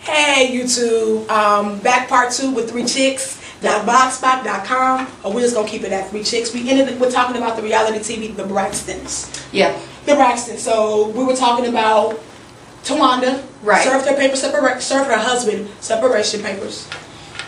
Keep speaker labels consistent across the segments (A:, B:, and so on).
A: Hey YouTube, back part 2 with 3chixs.blogspot.com, or we're just gonna keep it at 3chicks. We're talking about the reality TV, the Braxtons.
B: Yeah.
A: The Braxtons. So we were talking about Tawanda,
B: right?
A: Served her husband separation papers.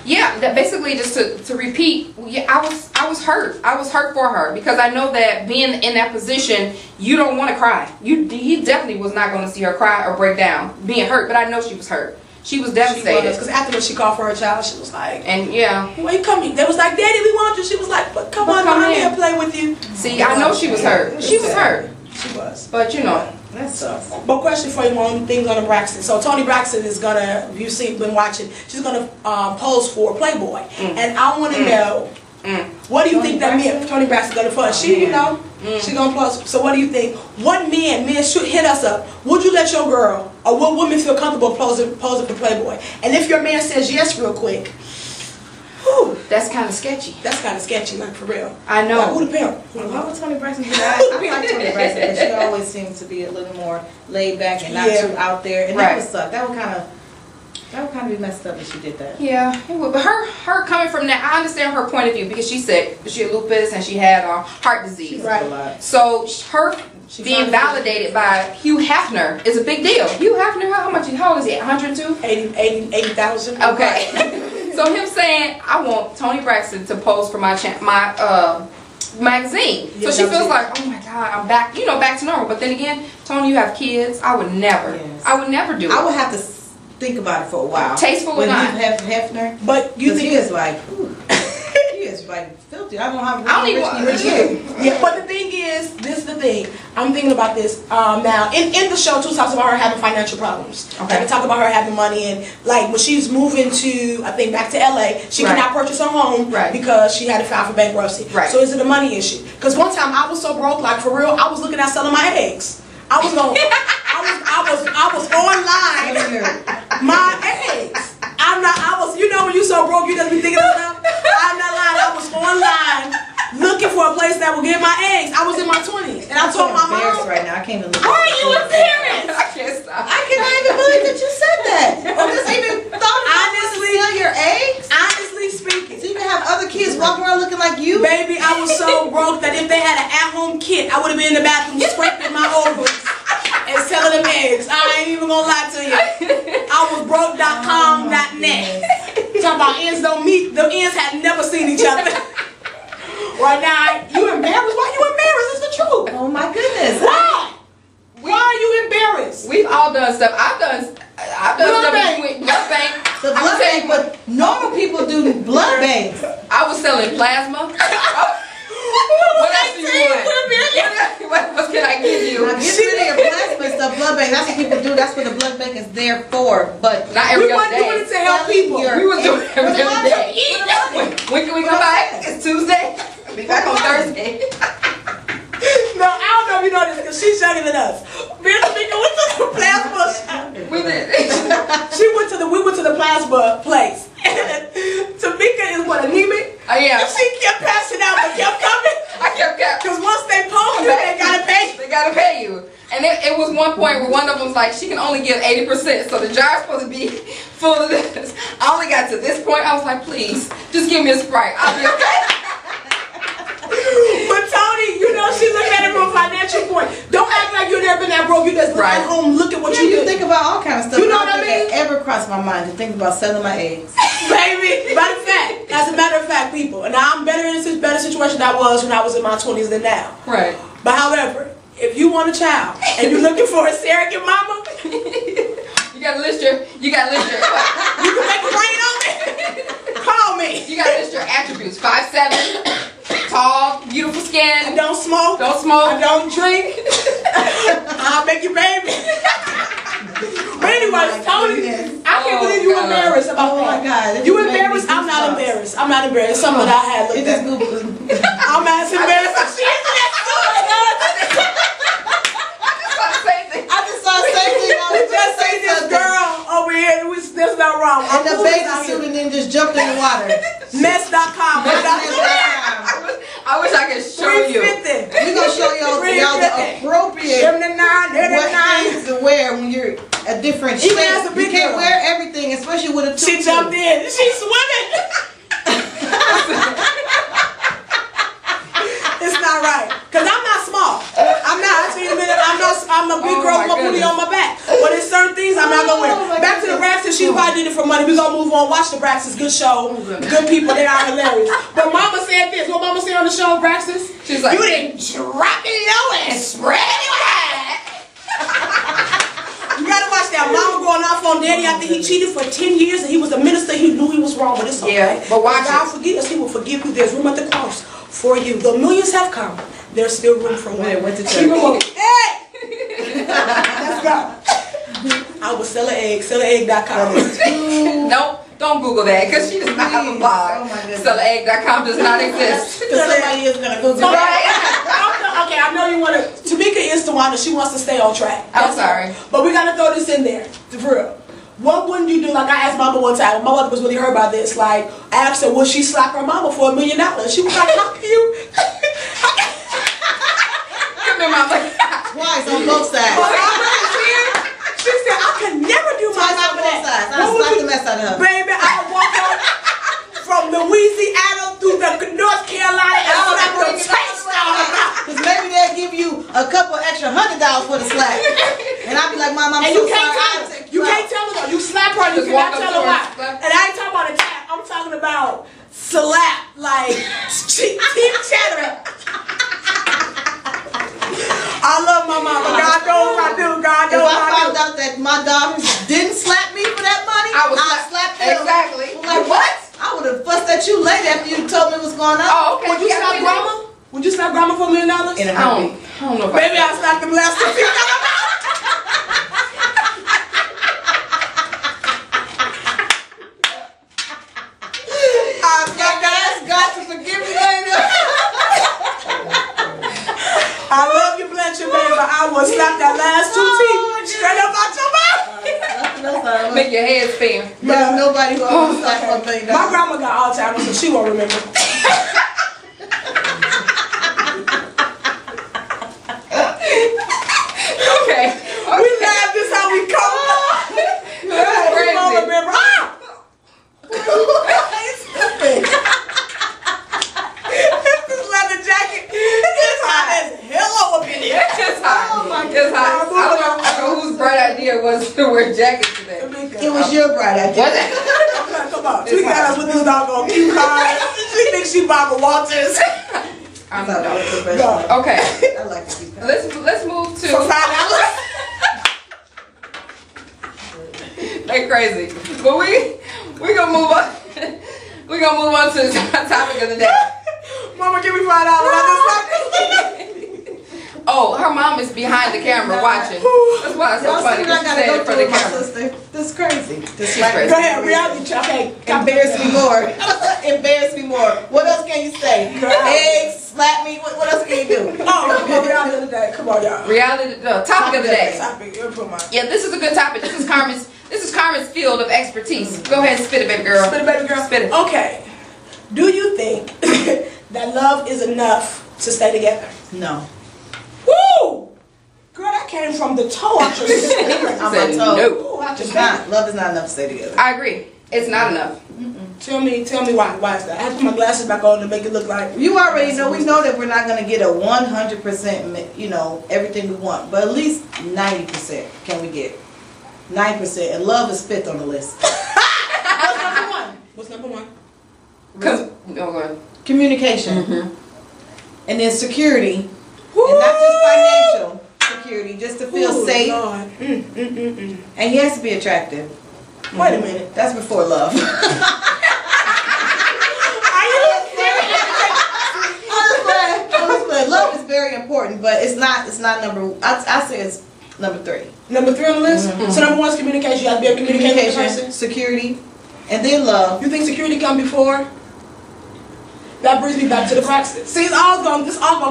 B: Yeah, that basically just to repeat. Yeah, I was hurt. I was hurt for her because I know that being in that position, you don't want to cry. He definitely was not going to see her cry or break down, being hurt. But I know she was hurt. She was devastated.
A: Because after she called for her child, she was like,
B: and yeah,
A: well, you come. They was like, Daddy, we want you. She was like, but come on, come here, play with you.
B: See, I know she was hurt. She was hurt.
A: She was.
B: But you know, that's
A: But question for you on things on the Braxton. So Toni Braxton is gonna, if you've been watching, she's gonna pose for Playboy, and I want to know, what do you think that meant? Toni Braxton's gonna pose. She, you know, she's gonna pose. So what do you think? What men should hit us up? Would you let your girl, or what women feel comfortable posing for Playboy? And if your man says yes, real quick. Whew,
B: that's kind of sketchy.
A: That's kind of sketchy, like for real.
B: I know.
A: Like, who the pimp?
C: Why would Toni Braxton do that? I like Toni Braxton, but she always seems to be a little more laid back and not too out there. And that would suck. That would kind of be messed up if she did that.
B: Yeah, it would. But her coming from that, I understand her point of view because she's sick. She had lupus and she had heart disease.
A: Right.
B: So her being validated by Hugh Hefner is a big deal. Hugh Hefner, how old is he? 102?
A: 80,000.
B: Okay. So him saying, I want Toni Braxton to pose for my magazine.
A: Yeah,
B: so she feels like, oh my God, I'm back, back to normal. But then again, Toni, you have kids. I would never.
C: Yes.
B: I would never do it.
C: I would have to think about it for a while.
B: Tasteful or not.
C: When you have Hefner.
A: But you think
C: he is like, ooh, he is like filthy. I don't know how
B: I don't even
C: rich
A: yeah, but the thing is, this is the thing. I'm thinking about this now. In the show, too, talks about her having financial problems. Okay. Like, they talk about her having money, and like when she's moving to, I think, back to LA, she cannot purchase her home because she had to file for bankruptcy. Right. So is it a money issue? Because one time I was so broke, like for real, I was looking at selling my eggs. I was going. I was online. My eggs. When you so broke, you just be thinking of stuff. I'm not lying. I was online looking for a place that would get my eggs. I was in my 20s, and I told my mom.
C: Right now, I can't even look.
A: Why are you embarrassed?
B: I can't stop.
C: I cannot even believe that you said that. Or just even thought about sell your eggs.
A: Honestly speaking,
C: so you can have other kids walking around looking like you.
A: Baby, I was so broke that if they had an at-home kit, I would have been in the bathroom scraping my ovaries and selling them eggs. I ain't even gonna lie to you. I was broke.com.net. Talking about ends don't meet. The ends had never seen each other. Right now, you embarrassed? Why you embarrassed? It's the truth.
C: Oh my goodness.
A: Why? Why are you embarrassed?
B: We've all done stuff. I've done stuff with blood bank.
C: The blood bank, but normal people do blood banks.
B: I was selling plasma. What else do you want? What else can I give you?
C: Now, get rid of your plasma and stuff. Blood bank. That's what people do. That's what the blood bank is there for. But
B: not every other day.
A: We weren't doing it to help people.
B: We were doing it every other day. When can we come back? It's Tuesday. Be back on Thursday.
A: No, I don't know if you know this because she's younger than us. Me and Tamika went to the plasma shop.
B: We did.
A: We went to the plasma place. And Tamika is anemic.
B: Yeah.
A: And she kept passing out but kept coming.
B: I kept.
A: Because once they post you, they gotta pay.
B: They gotta pay you. And it was one point where one of them was like, she can only give 80%, so the jar's supposed to be full of this. I only got to this point. I was like, please, just give me a Sprite. I'll be okay.
A: But Toni, she's looking at it from a financial point. Don't act like you've never been that broke. You just look at home, look at what you do.
C: You think about all kinds of stuff.
A: You know what I mean?
C: That ever crossed my mind to think about selling my eggs.
A: Baby, as a matter of fact, people, and I'm better in a better situation than I was when I was in my 20s than now.
B: Right.
A: But however, if you want a child and you're looking for a surrogate mama,
B: you gotta list your
A: you can make it rain on me. Call me.
B: You gotta list your attributes. 5'7", tall, beautiful skin.
A: I don't smoke.
B: Don't smoke.
A: I don't drink. I'll make you baby. But anyways, Toni, I can't believe you embarrassed about that.
C: Oh my God.
A: You embarrassed? I'm not embarrassed. I'm not embarrassed. Something that I had looked at. I'm as embarrassed as she is.
C: I just saw the same thing.
A: We just seen this girl over here. There's no wrong.
C: And the baby suit and then just jumped in the water.
A: Mess.com.
B: I wish I could show you.
C: We're going to show y'all the appropriate what things to wear when you're a different shape. You can't wear everything
A: She jumped in. She's swimming. It's not right. Because I'm not small. I'm not. I'm a big girl with my booty on my back. But there's certain things I'm not going to wear. Back to the Braxtons. She probably did it for money. We're going to move on. Watch the Braxtons. Good show. Good people. They are hilarious. But Mama said this. What Mama said on the show, Braxtons? She's like, you didn't drop it low and spread it wide. You gotta watch that. Mama going off on Daddy after he cheated for 10 years and he was a minister. He knew he was wrong, but it's okay.
B: Yeah, but why
A: God forgive us? He will forgive you. There's room at the cross for you. The millions have come. There's still room for one.
C: Went to church.
A: Hey! Let's go. I will sell an egg. Sellegg.com.
B: Nope. Don't Google that because she does not have a blog. Sellegg.com does not exist.
C: Somebody is going to Google
A: that. Okay, I know you want to. Tamika is the one that she wants to stay on track.
B: I'm sorry.
A: But we got to throw this in there. For real. What wouldn't you do? Like I asked Mama one time. My mother was really hurt by this. Like, I asked her, would she slap her mama for $1 million? She was like, how can you?
B: Come here, Mama.
C: Twice on both sides.
A: She said, I could never do my mama that.
C: I slapped the mess out of her.
A: Baby, I walked up from Louisiana through the North Carolina and slapped the taste out of her.
C: Because maybe they'll give you a couple extra $100 for the slap. And I'll be like, Mom, I'm
A: and
C: so
A: you can't
C: sorry.
A: tell her. You can't tell her though. You slap her and you cannot tell her why. And I ain't talking about a tap. I'm talking about slap, like teeth chattering. I love my mama. God knows I do. God knows I do. If I found out that my daughters didn't slap me for that money, I would slap them.
B: Exactly.
C: Like what? I would have fussed at you later after you told me what's going on.
B: Oh, okay.
A: Would you slap grandma? Would you slap grandma for $1 million?
C: In a heartbeat.
B: I don't know.
A: Maybe I'll slap the last two feet.
C: God to forgive me later.
A: I love you, Blanchard, baby, but I will slap that last two teeth straight up out your mouth.
B: Make your head spin.
C: There's nobody who owns slap $1 million.
A: My grandma got Alzheimer's, so she won't remember.
B: Okay.
A: We laugh, this how we come. We won't remember. This leather jacket is hot as hell up in here.
B: It's hot.
C: Oh my
B: It's hot. I don't know whose bright idea was to wear jackets today.
C: It was your bright idea.
B: Was it?
A: Come on. She got us with this doggone cue card. She thinks she Barbara Walters.
B: I'm
C: No.
B: okay.
C: I like to keep
B: Let's move to.
A: For $5.
B: They crazy. But we gonna move on. We gonna move on to the topic of the day.
A: Mama, give me $5. I
B: Oh, her mom is behind the camera watching. That's why it's so funny.
C: I gotta
B: She's
C: go
B: in front of the
C: my
B: camera.
C: sister. This is crazy.
B: She's crazy.
A: Go ahead, reality check. Okay,
C: Embarrass me more. Embarrass me more. What else can you say? Eggs, slap me. What else can you do?
A: Oh, come on, reality of the day. Come on, y'all.
B: Reality, topic of the day.
A: Topic. Put mine.
B: Yeah, this is a good topic. This is Carmen's field of expertise. Go ahead and spit it, baby girl.
A: Spit it, baby girl.
B: Spit it.
A: Okay. Do you think that love is enough to stay together?
C: No.
A: Woo! Girl, that came from the toe out your spirit.
C: I'm
B: Said
C: a toe.
B: no.
A: Ooh, out your
C: It's
A: spirit.
C: not. Love is not enough to stay together.
B: I agree. It's not enough.
A: Tell me why. Why is that? I have to put my glasses back on to make it look like.
C: You already know. We know that we're not going to get a 100%. You know everything we want, but at least 90% can we get. 9%, and love is fifth on the list.
A: What's number one? What's number one?
B: No, go ahead.
C: Communication, and then security, and not just financial security, just to feel
A: Ooh,
C: safe.
A: Lord.
C: And he has to be attractive.
A: Wait a minute.
C: That's before love.
A: Are you serious?
C: Honestly, love is very important, but it's not number. I say it's number 3.
A: Number 3 on the list? So number 1 is communication. You have to be able to communicate with the person.
C: Security, and then love.
A: You think security come before? That brings me back to the Braxtons. See, this all gonna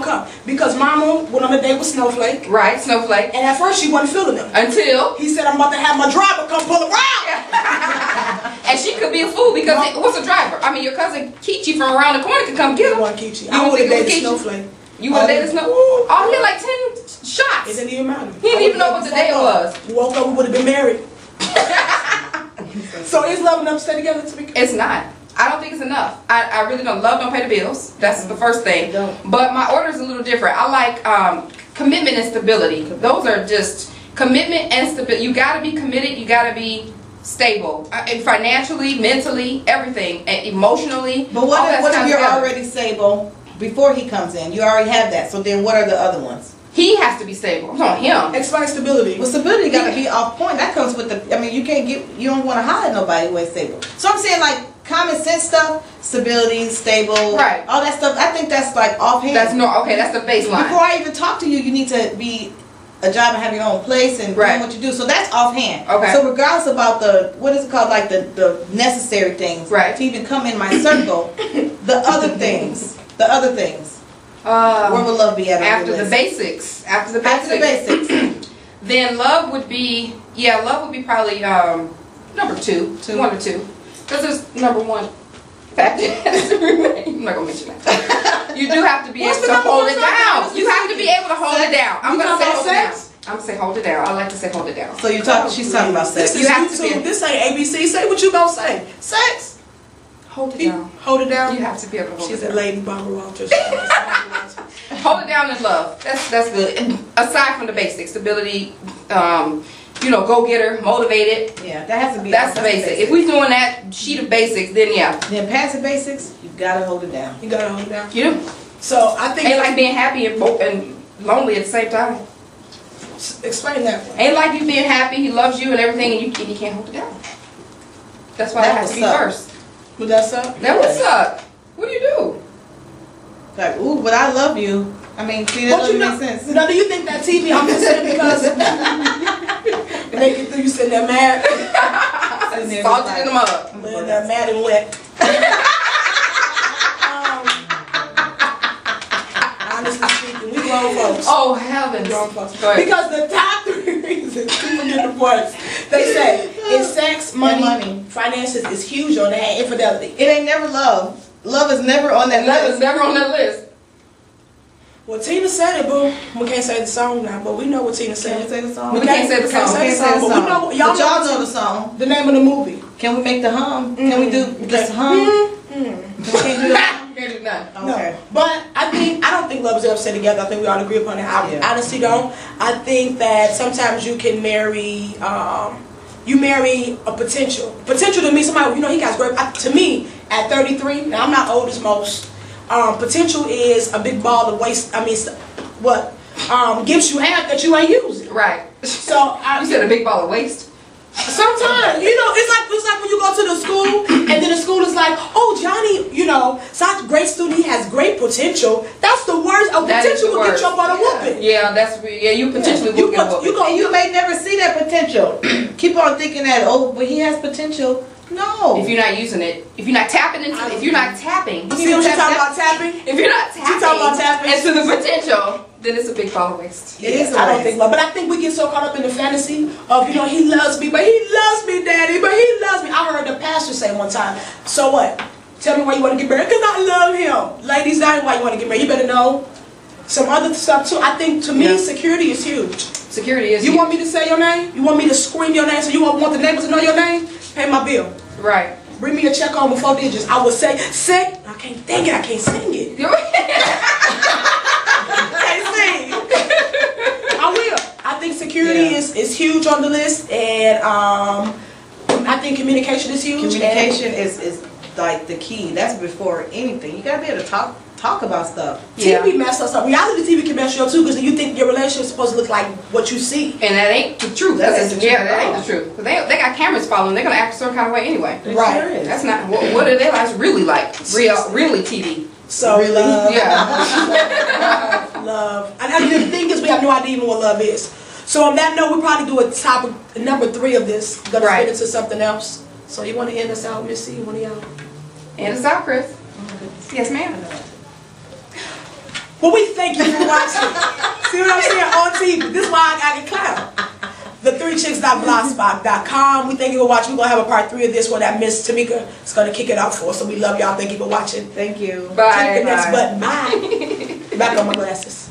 A: come. Because Mama went on a date with Snowflake.
B: Right, Snowflake.
A: And at first she wasn't feeling him.
B: Until
A: he said, I'm about to have my driver come pull around.
B: And she could be a fool because what's a driver? I mean, your cousin Kichi from around the corner could come get him.
A: Kichi. I would have dated Snowflake.
B: You would have dated Snowflake? Oh, he had like 10 shots.
A: It didn't even matter.
B: He didn't even know what the day was.
A: We woke up, we would have been married. So is love enough to stay together to be?
B: It's not. I don't think it's enough. I really don't. Love don't pay the bills. That's the first thing. But my order is a little different. I like commitment and stability. Those are just commitment and stability. You got to be committed. You got to be stable, and financially, mentally, everything, and emotionally.
C: But what if you're already stable before he comes in? You already have that. So then, what are the other ones?
B: He has to be stable. I'm talking him.
A: Explain stability.
C: Well, stability got to be off point. That comes with the. I mean, you can't get. You don't want to hide nobody who ain't stable. So I'm saying like common sense stuff, stability, stable,
B: right?
C: All that stuff. I think that's like offhand.
B: That's okay. That's the baseline.
C: Before I even talk to you, you need to be a job and have your own place and doing what you do. So that's offhand.
B: Okay.
C: So regardless about the what is it called, like the necessary things,
B: right?
C: To even come in my circle, the other things. Where would love be at?
B: After the basics. After the basics. Then love would be probably number two. 1 or 2. Because there's number 1 fact that has to remain. I'm not gonna mention that. You do have to be able to hold it down. You have to be able to hold it down. I'm gonna say hold it down. I'm gonna say hold it down. I like to say hold it down.
C: So she's talking about sex.
A: This is YouTube. This ain't ABC. Say what you gonna say. Sex.
B: Hold it down.
A: Hold it down.
B: You have to be able to hold it down.
A: She's a lady Barbara Walters.
B: Hold it down in love. That's good. And aside from the basics, stability, go getter, motivated.
C: Yeah, that has to be.
B: That's the basic. If we're doing that sheet of basics, then yeah.
C: Then past the basics, you gotta hold it down.
A: You gotta hold it down.
B: You do.
A: So I think
B: ain't like being happy and lonely at the same time.
A: Explain that one.
B: Ain't like you being happy, he loves you and everything, and you can't hold it down. That's why that has to be first.
A: Would that suck?
B: That would suck. What do you do?
C: Like, ooh, but I love you. I mean, see, that doesn't make sense.
A: Now, do you think that TV I'm listening because make it through you sitting there mad?
B: Salted in the mud.
A: Sitting there mad and wet. Honestly speaking, we grown folks.
B: Oh, heavens.
A: Grown folks. Because the top 3 reasons people get divorced, they say, is sex, money, finances is huge on that, infidelity.
C: It ain't never love. Love is never on that list.
B: Love is never on that list.
A: Well, Tina said it, boo. We can't say the song now, but we know what Tina said.
C: Can we say the song?
B: We can't say the song.
A: But we know, y'all
C: know the song.
A: The name of the movie.
C: Can we make the hum? Can we do this hum? We can't do that.
B: Can't do nothing.
C: Okay.
A: No. But I don't think love is ever stay together. I think we all agree upon that. I honestly don't. I think that sometimes you can marry, you marry a potential. Potential to me, somebody, he got great. To me, at 33, now I'm not old as most. Potential is a big ball of waste. I mean, what gifts you have that you ain't using.
B: Right.
A: So
B: you said a big ball of waste.
A: Sometimes, it's like when you go to the school and then the school is like, oh, Johnny, such great student, he has great potential. That's the worst. Potential will get your butt a whooping.
B: Yeah, you potentially will get a whooping.
C: And you may never see that potential. Keep on thinking that, but he has potential. No.
B: If you're not using it, if you're not tapping into it, if you're not tapping.
A: See what you're talking about tapping?
B: If you're not tapping into the potential, then it's a big ball of waste.
A: It is. I don't think love, but I think we get so caught up in the fantasy of he loves me, but he loves me, daddy, but he loves me. I heard the pastor say one time, so what? Tell me why you want to get married, because I love him. Ladies, that ain't why you want to get married. You better know some other stuff too. I think to me, security is huge.
B: Security is huge.
A: You want me to say your name? You want me to scream your name? So you want the neighbors to know your name? Pay my bill.
B: Right.
A: Bring me a check on with 4 digits. I would say, sing. I can't think it. I can't sing it. Can't sing. I will. I think security is huge on the list, and I think communication is huge.
C: Communication is like the key. That's before anything. You gotta be able to talk about stuff.
A: TV mess us up. Reality TV can mess you up too, because you think your relationship is supposed to look like what you see,
B: and that ain't the truth. That ain't the truth. Cause they got cameras following. They're gonna act a certain kind of way anyway.
C: Right. Sure is.
B: That's not what are their lives really like. Really TV.
A: So
C: really,
A: love.
B: Yeah.
A: Love. And the thing is, we have no idea even what love is. So on that note, we'll probably do a topic number 3 of this. We're gonna spin into something else. So you want to end us out, Missy? One of y'all.
B: End us out, Chris. Yes, ma'am.
A: Well, we thank you for watching. See what I'm saying? On TV. This is why I get clown. the3chixs.blogspot.com. We thank you for watching. We're going to have a part 3 of this one that Miss Tamika is going to kick it off for. So we love y'all. Thank you for watching.
C: Thank you.
A: Click the next button. Bye. Back on my glasses.